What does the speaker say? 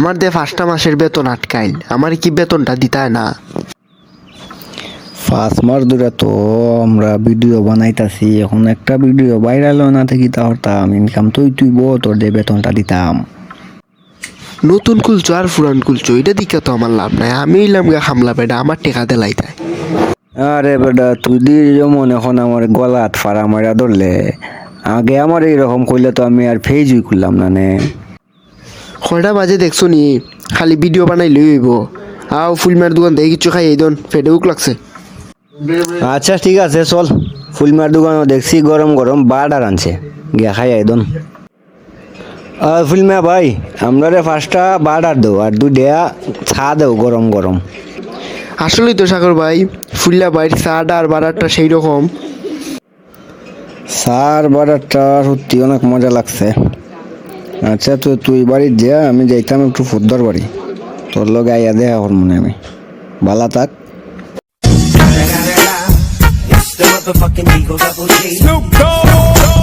আমার দে 5টা মাসের বেতন আটকাইল, আমার কি বেতনটা দিতায় না? 5 মাস ধরে তো আমরা ভিডিও বানাইতাছি, এখন একটা ভিডিও ভাইরাল না থেকে তাহতাম ইনকাম তুই তোর দিয়ে বেতনটা দিতাম। নতুন খুলছো আর পুরান খুলছো, এটা দিকে তো আমার লাভ নাই। আমি ইলাম গা খামলা বেটা, আমার টেকা দেলাই তাই। আরে বেটা তুই দিয়ে যেমন এখন আমার গলাত ফাড়া মারা ধরলে, আগে আমার এইরকম করলে তো আমি আর ফেজই করলাম না নে। কয়টা বাজে দেখছো নি? খালি ভিডিও বানাই লই হইব। আও ফুলমার দোকান থেকে কিছু খাই এই দন, ফেটে উক লাগছে। আচ্ছা ঠিক আছে চল, ফুলমার দোকানও দেখছি গরম গরম বার্ডার আনছে, গিয়া খাই একদম। ফুলমা ভাই আমরা 5টা বার্ডার দেও আর 2টা ছা দেও গরম গরম। আসলেই তো সাগর ভাই, ফুল্লা বাইর চাটা আর বারারটা সেই রকম। সার বার্ডারটা সত্যি অনেক মজা লাগছে। আচ্ছা তো তুই বাড়ি যা, আমি যাইতাম একটু ফুদ্দর বাড়ি, তোর লগে আইয়া দেখা হর মনে আমি। বালা থাক। It's the motherfucking Eagle Double G. Snoop Dogg.